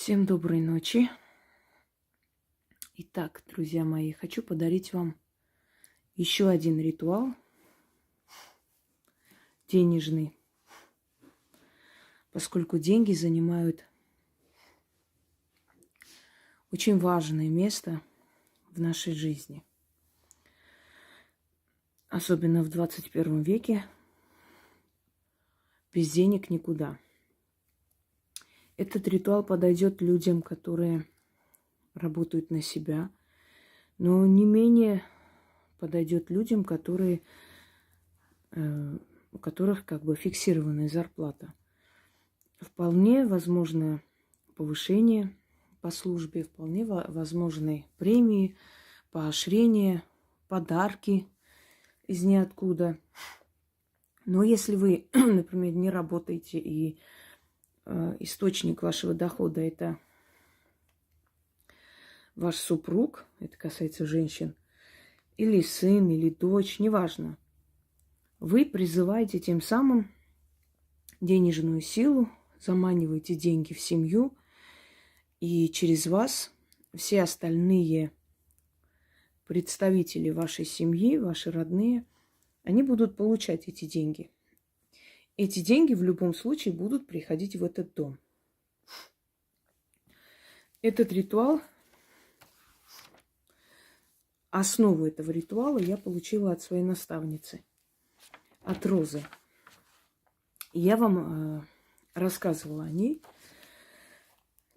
Всем доброй ночи. Итак, друзья мои, хочу подарить вам еще один ритуал денежный, поскольку деньги занимают очень важное место в нашей жизни. Особенно в 21 веке без денег никуда. Этот ритуал подойдет людям, которые работают на себя, но не менее подойдет людям, у которых как бы фиксированная зарплата. Вполне возможно повышение по службе, вполне возможны премии, поощрения, подарки из ниоткуда. Но если вы, например, не работаете и источник вашего дохода – это ваш супруг, это касается женщин, или сын, или дочь, неважно. Вы призываете тем самым денежную силу, заманиваете деньги в семью, и через вас все остальные представители вашей семьи, ваши родные, они будут получать эти деньги. Эти деньги в любом случае будут приходить в этот дом. Этот ритуал, основу этого ритуала я получила от своей наставницы, от Розы. Я вам рассказывала о ней.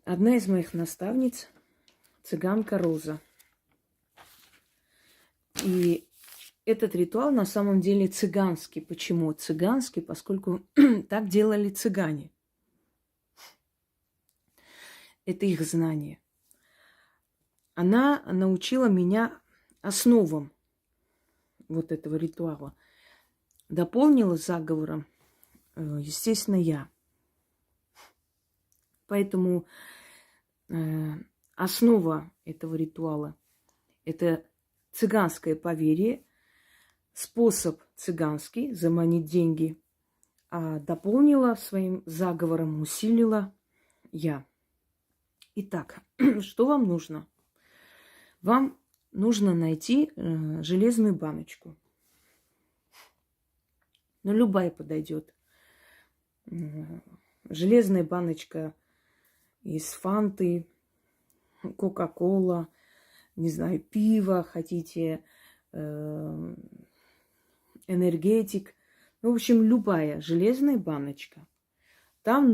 Одна из моих наставниц – цыганка Роза. И этот ритуал на самом деле цыганский. Почему цыганский? Поскольку так делали цыгане. Это их знание. Она научила меня основам вот этого ритуала. Дополнила заговором, естественно, я. Поэтому основа этого ритуала – это цыганское поверье, способ цыганский заманить деньги, а дополнила своим заговором, усилила я. Итак, что вам нужно? Вам нужно найти железную баночку. Ну, любая подойдет. Железная баночка из фанты, кока-кола, не знаю, пиво хотите, энергетик. Ну, в общем, любая железная баночка. Там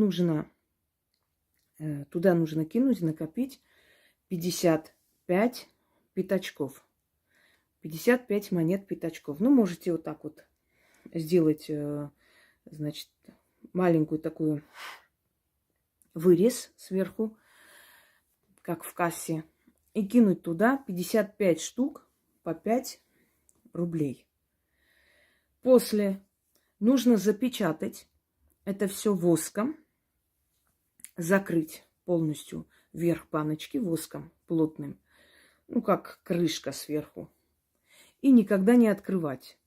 туда нужно кинуть, накопить 55 пятачков. 55 монет пятачков. Ну, можете вот так вот сделать, значит, маленькую такую вырез сверху, как в кассе, и кинуть туда 55 штук по 5 рублей. После нужно запечатать это все воском, закрыть полностью верх баночки воском плотным, ну, как крышка сверху, и никогда не открывать.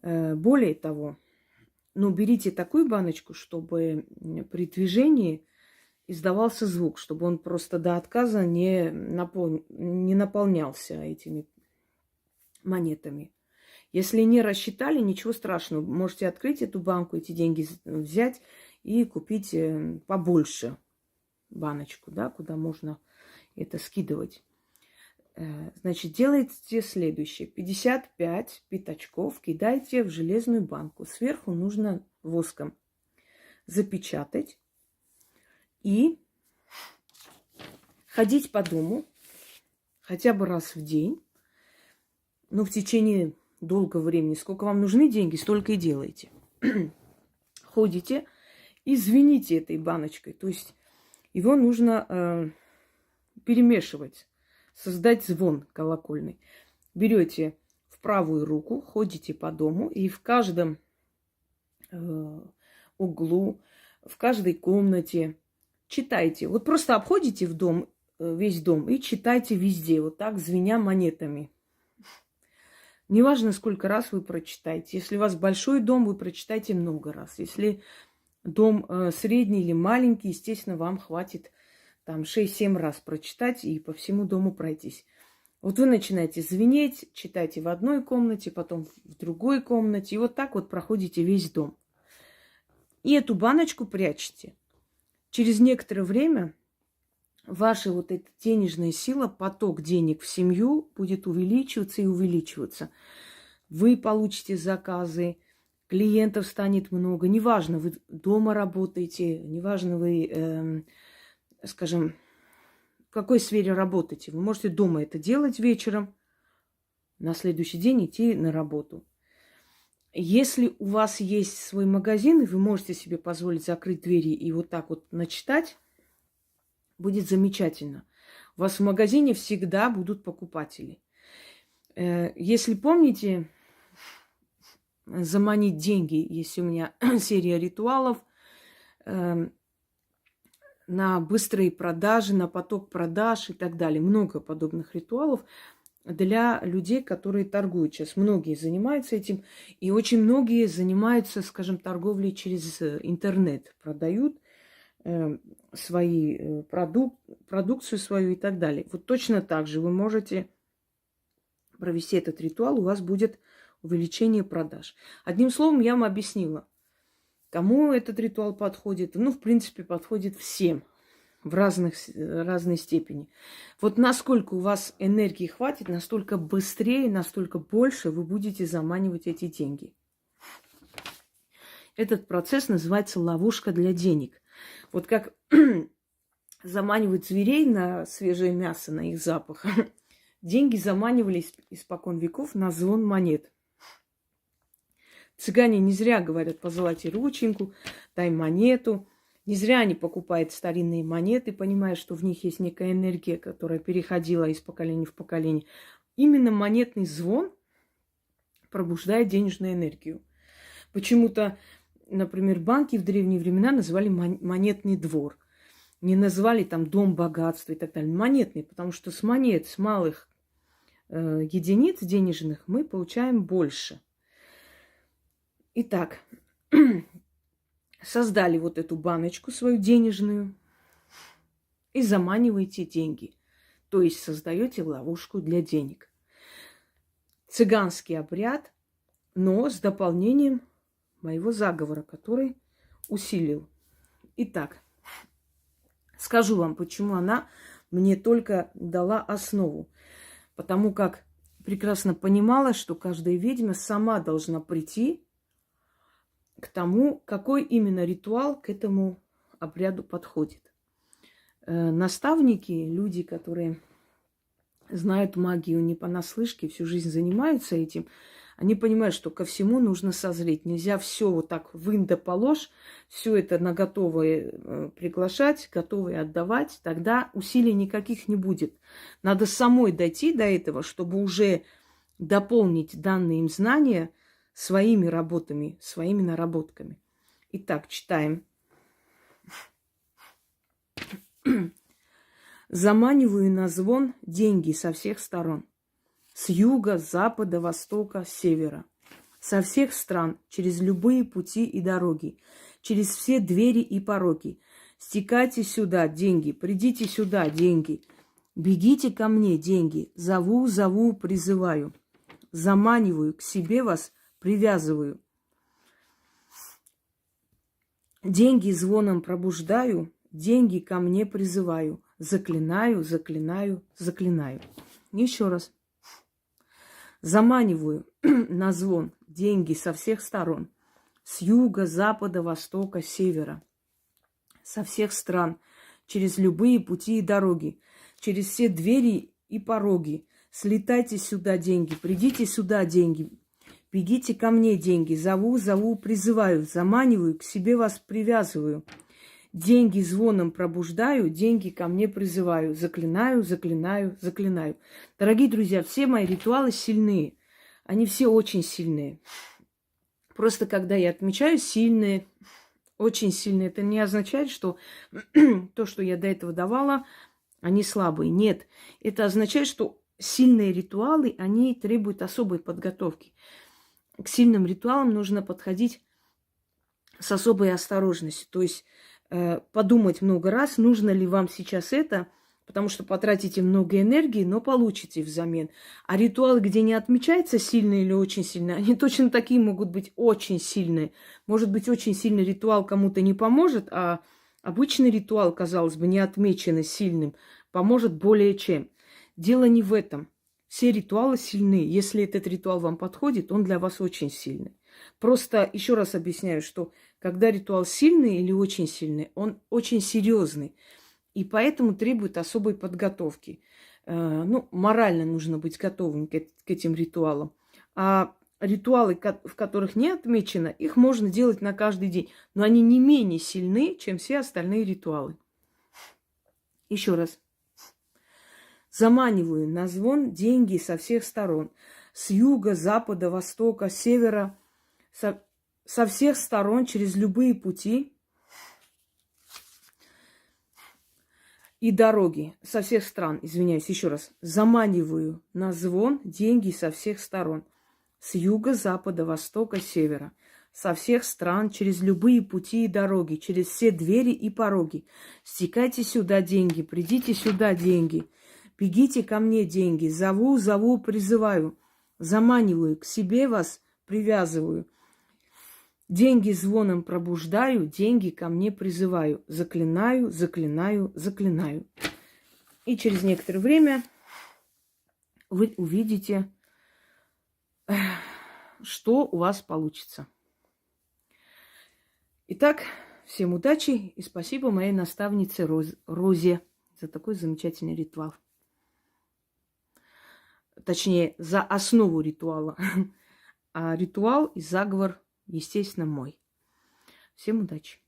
Более того, берите такую баночку, чтобы при движении издавался звук, чтобы он просто до отказа не наполнялся этими монетами. Если не рассчитали, ничего страшного. Можете открыть эту банку, эти деньги взять и купить побольше баночку, да, куда можно это скидывать. Значит, делайте следующее. 55 пятачков кидайте в железную банку. Сверху нужно воском запечатать и ходить по дому хотя бы раз в день. В течение долгого времени. Сколько вам нужны деньги, столько и делайте. Ходите и звените этой баночкой. То есть его нужно перемешивать. Создать звон колокольный. Берете в правую руку, ходите по дому, и в каждом углу, в каждой комнате читайте. Вот просто обходите в дом, весь дом, и читайте везде, вот так, звеня монетами. Неважно, сколько раз вы прочитаете. Если у вас большой дом, вы прочитайте много раз. Если Дом средний или маленький, естественно, вам хватит там 6-7 раз прочитать и по всему дому пройтись. Вот вы начинаете звенеть, читаете в одной комнате, потом в другой комнате, и вот так вот проходите весь дом. И эту баночку прячете. Через некоторое время ваша вот эта денежная сила, поток денег в семью будет увеличиваться и увеличиваться. Вы получите заказы, клиентов станет много. Неважно, вы дома работаете, неважно, вы, скажем, в какой сфере работаете. Вы можете дома это делать вечером, на следующий день идти на работу. Если у вас есть свой магазин, и вы можете себе позволить закрыть двери и вот так вот начитать, будет замечательно. У вас в магазине всегда будут покупатели. Если помните, заманить деньги, есть у меня серия ритуалов на быстрые продажи, на поток продаж и так далее. Много подобных ритуалов для людей, которые торгуют. Сейчас многие занимаются этим, и очень многие занимаются, скажем, торговлей через интернет, продают свои продукцию свою и так далее. Вот точно так же вы можете провести этот ритуал, у вас будет увеличение продаж. Одним словом, я вам объяснила, кому этот ритуал подходит. Ну, в принципе, подходит всем в разной степени. Вот насколько у вас энергии хватит, настолько быстрее, настолько больше вы будете заманивать эти деньги. Этот процесс называется ловушка для денег. Вот как заманивают зверей на свежее мясо, на их запах. Деньги заманивались испокон веков на звон монет. Цыгане не зря говорят: позолоти рученьку, дай монету. Не зря они покупают старинные монеты, понимая, что в них есть некая энергия, которая переходила из поколения в поколение. Именно монетный звон пробуждает денежную энергию. Почему-то, например, банки в древние времена называли монетный двор. Не называли там дом богатства и так далее. Монетный, потому что с монет, с малых единиц денежных мы получаем больше. Итак, создали вот эту баночку свою денежную и заманиваете деньги. То есть создаете ловушку для денег. Цыганский обряд, но с дополнением моего заговора, который усилил. Итак, скажу вам, почему она мне только дала основу. Потому как прекрасно понимала, что каждая ведьма сама должна прийти к тому, какой именно ритуал к этому обряду подходит. Наставники, люди, которые знают магию не понаслышке, всю жизнь занимаются этим, они понимают, что ко всему нужно созреть. Нельзя все вот так в инда положь, все это на готовое приглашать, готовое отдавать, тогда усилий никаких не будет. Надо самой дойти до этого, чтобы уже дополнить данные им знания своими работами, своими наработками. Итак, читаем. Заманиваю на звон деньги со всех сторон. С юга, с запада, востока, с севера. Со всех стран, через любые пути и дороги, через все двери и пороги. Стекайте сюда, деньги, придите сюда, деньги. Бегите ко мне, деньги. Зову, зову, призываю. Заманиваю, к себе вас привязываю. Деньги звоном пробуждаю, деньги ко мне призываю. Заклинаю, заклинаю, заклинаю. Еще раз. Заманиваю на звон деньги со всех сторон. С юга, запада, востока, севера. Со всех стран. Через любые пути и дороги. Через все двери и пороги. Слетайте сюда, деньги. Придите сюда, деньги. Бегите ко мне, деньги. Зову, зову, призываю. Заманиваю, к себе вас привязываю. Деньги звоном пробуждаю, деньги ко мне призываю. Заклинаю, заклинаю, заклинаю. Дорогие друзья, все мои ритуалы сильные. Они все очень сильные. Просто когда я отмечаю сильные, очень сильные, это не означает, что то, что я до этого давала, они слабые. Нет. Это означает, что сильные ритуалы, они требуют особой подготовки. К сильным ритуалам нужно подходить с особой осторожностью. То есть подумать много раз, нужно ли вам сейчас это, потому что потратите много энергии, но получите взамен. А ритуалы, где не отмечается сильно или очень сильно, они точно такие могут быть очень сильные. Может быть, очень сильный ритуал кому-то не поможет, а обычный ритуал, казалось бы, не отмеченный сильным, поможет более чем. Дело не в этом. Все ритуалы сильны. Если этот ритуал вам подходит, он для вас очень сильный. Просто еще раз объясняю, что когда ритуал сильный или очень сильный, он очень серьезный. И поэтому требует особой подготовки. Ну, морально нужно быть готовым к этим ритуалам. А ритуалы, в которых не отмечено, их можно делать на каждый день. Но они не менее сильны, чем все остальные ритуалы. Еще раз. Заманиваю на звон деньги со всех сторон. С юга, запада, востока, севера. Со всех сторон, через любые пути и дороги. Со всех стран, извиняюсь, еще раз. Заманиваю на звон деньги со всех сторон. С юга, запада, востока, севера. Со всех стран, через любые пути и дороги, через все двери и пороги. Стекайте сюда деньги, придите сюда деньги. Бегите ко мне деньги. Зову, зову, призываю. Заманиваю, к себе вас привязываю. Деньги звоном пробуждаю, деньги ко мне призываю. Заклинаю, заклинаю, заклинаю. И через некоторое время вы увидите, что у вас получится. Итак, всем удачи и спасибо моей наставнице Розе за такой замечательный ритуал. Точнее, за основу ритуала. А ритуал и заговор, естественно, мой. Всем удачи!